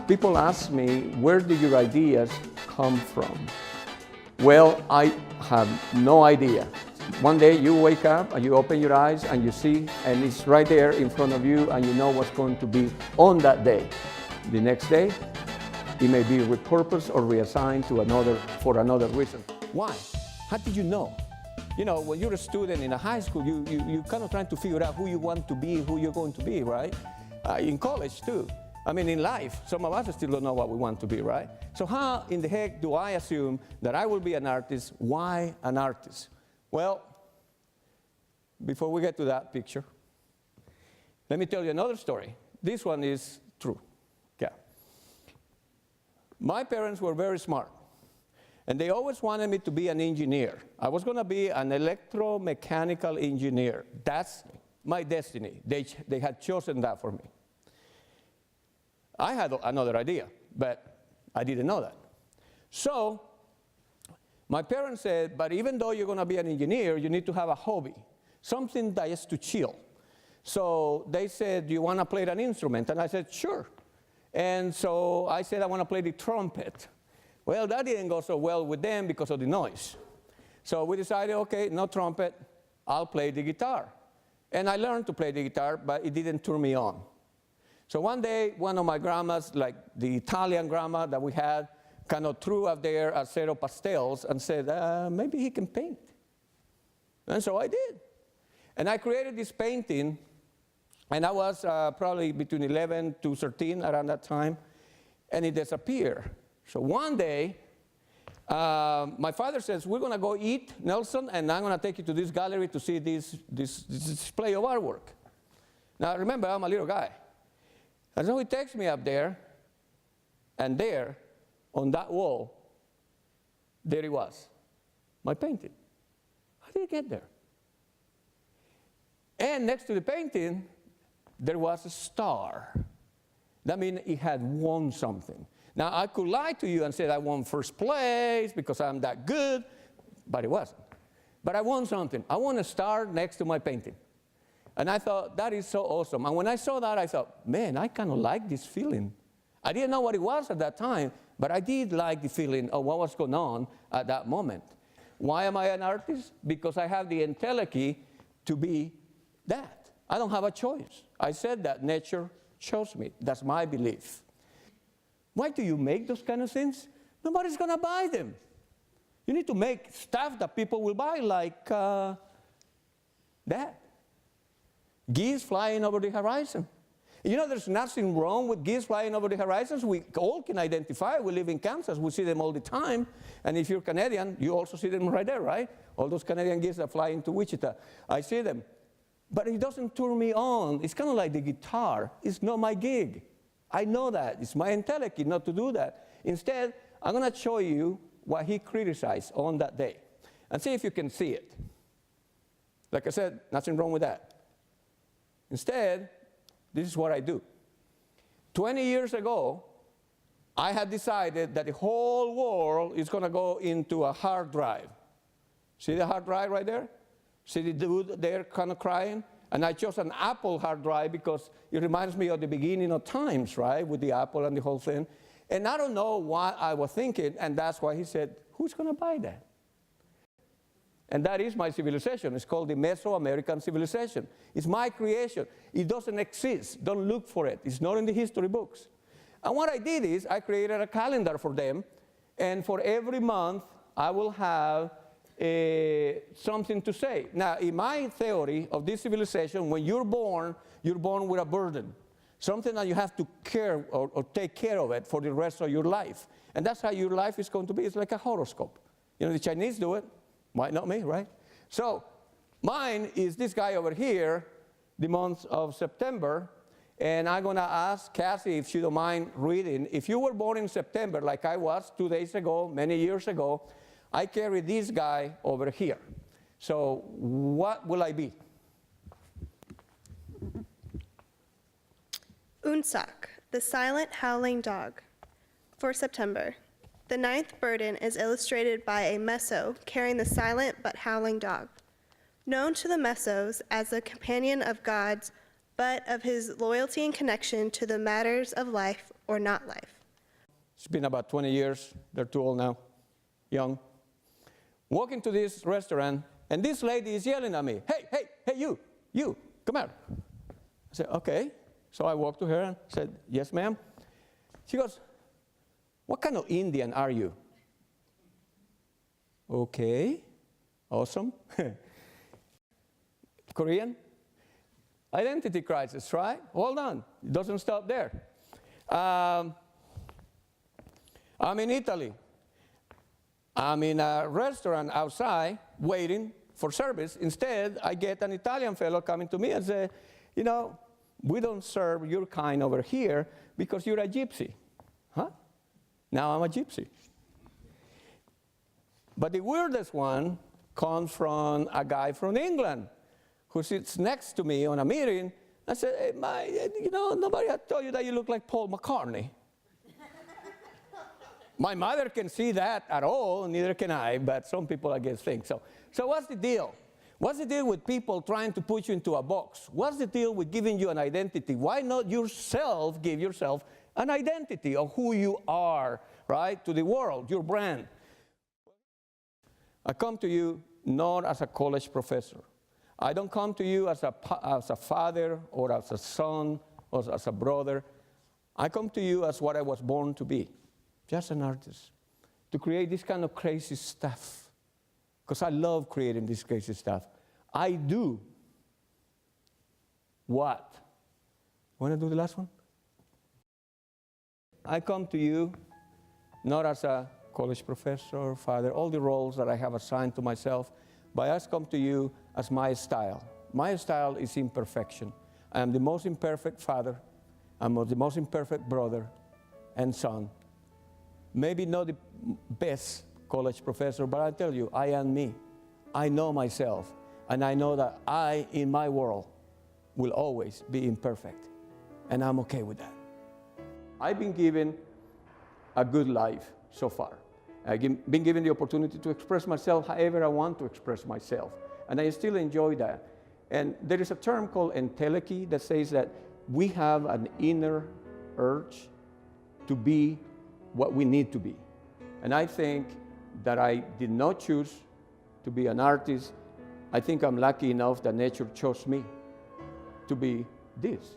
People ask me, where do your ideas come from? Well, I have no idea. One day you wake up and you open your eyes and you see, and it's right there in front of you, and you know what's going to be on that day. The next day, it may be repurposed or reassigned to for another reason. Why? How did you know? You know, when you're a student in a high school, you kind of trying to figure out who you want to be, who you're going to be, right? In college too. I mean, in life, some of us still don't know what we want to be, right? So how in the heck do I assume that I will be an artist? Why an artist? Well, before we get to that picture, let me tell you another story. This one is true. Yeah. My parents were very smart, and they always wanted me to be an engineer. I was going to be an electromechanical engineer. That's my destiny. They had chosen that for me. I had another idea, but I didn't know that. So my parents said, but even though you're going to be an engineer, you need to have a hobby, something that is to chill. So they said, do you want to play an instrument? And I said, sure. And so I said, I want to play the trumpet. Well, that didn't go so well with them because of the noise. So we decided, okay, no trumpet, I'll play the guitar. And I learned to play the guitar, but it didn't turn me on. So one day, one of my grandmas, like the Italian grandma that we had, kind of threw out there a set of pastels and said, maybe he can paint. And so I did. And I created this painting, and I was probably between 11 to 13 around that time, and it disappeared. So one day, my father says, we're going to go eat, Nelson, and I'm going to take you to this gallery to see this display of artwork. Now, remember, I'm a little guy. And so he takes me up there, and there, on that wall, there it was, my painting. How did it get there? And next to the painting, there was a star. That means it had won something. Now, I could lie to you and say I won first place because I'm that good, but it wasn't. But I won something. I won a star next to my painting. And I thought, that is so awesome. And when I saw that, I thought, man, I kind of like this feeling. I didn't know what it was at that time, but I did like the feeling of what was going on at that moment. Why am I an artist? Because I have the entelechy to be that. I don't have a choice. I said that nature chose me. That's my belief. Why do you make those kind of things? Nobody's going to buy them. You need to make stuff that people will buy, like that. Geese flying over the horizon. You know, there's nothing wrong with geese flying over the horizons. We all can identify. We live in Kansas. We see them all the time. And if you're Canadian, you also see them right there, right? All those Canadian geese that fly into Wichita. I see them. But it doesn't turn me on. It's kind of like the guitar. It's not my gig. I know that. It's my intellect not to do that. Instead, I'm going to show you what he criticized on that day. And see if you can see it. Like I said, nothing wrong with that. Instead, this is what I do. 20 years ago, I had decided that the whole world is going to go into a hard drive. See the hard drive right there? See the dude there kind of crying? And I chose an Apple hard drive because it reminds me of the beginning of times, right, with the Apple and the whole thing. And I don't know what I was thinking, and that's why he said, who's going to buy that? And that is my civilization. It's called the Mesoamerican civilization. It's my creation. It doesn't exist. Don't look for it. It's not in the history books. And what I did is I created a calendar for them, and for every month I will have something to say. Now, in my theory of this civilization, when you're born with a burden, something that you have to care or take care of it for the rest of your life. And that's how your life is going to be. It's like a horoscope. You know, the Chinese do it. Why not me, right? So mine is this guy over here, the month of September, and I'm going to ask Cassie if she don't mind reading. If you were born in September, like I was 2 days ago, many years ago, I carry this guy over here. So what will I be? Unsak, the silent howling dog. For September. The ninth burden is illustrated by a meso carrying the silent but howling dog. Known to the mesos as the companion of gods but of his loyalty and connection to the matters of life or not life. It's been about 20 years. They're too old now, young. Walk into this restaurant, and this lady is yelling at me, hey, hey, hey, you, come here. I said, okay. So I walked to her and said, yes, ma'am. She goes, what kind of Indian are you? Okay, awesome. Korean? Identity crisis, right? Hold on, it doesn't stop there. I'm in Italy. I'm in a restaurant outside waiting for service. Instead, I get an Italian fellow coming to me and say, you know, we don't serve your kind over here because you're a gypsy. Huh? Now I'm a gypsy. But the weirdest one comes from a guy from England who sits next to me on a meeting. I said, hey, you know, nobody had told you that you look like Paul McCartney. My mother can see that at all, neither can I, but some people, I guess, think so. So what's the deal? What's the deal with people trying to put you into a box? What's the deal with giving you an identity? Why not yourself give yourself an identity of who you are, right, to the world, your brand? I come to you not as a college professor. I don't come to you as a father or as a son or as a brother. I come to you as what I was born to be. Just an artist, to create this kind of crazy stuff, because I love creating this crazy stuff. I do what? Want to do the last one? I come to you not as a college professor, father, all the roles that I have assigned to myself, but I come to you as my style. My style is imperfection. I am the most imperfect father. I'm the most imperfect brother and son. Maybe not the best college professor, but I tell you, I am me. I know myself, and I know that I, in my world, will always be imperfect, and I'm okay with that. I've been given a good life so far. I've been given the opportunity to express myself however I want to express myself, and I still enjoy that. And there is a term called entelechy that says that we have an inner urge to be what we need to be. And I think that I did not choose to be an artist. I think I'm lucky enough that nature chose me to be this.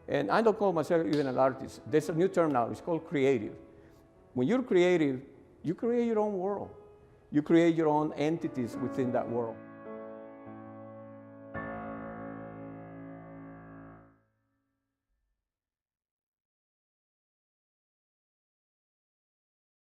And I don't call myself even an artist. There's a new term now, it's called creative. When you're creative, you create your own world. You create your own entities within that world.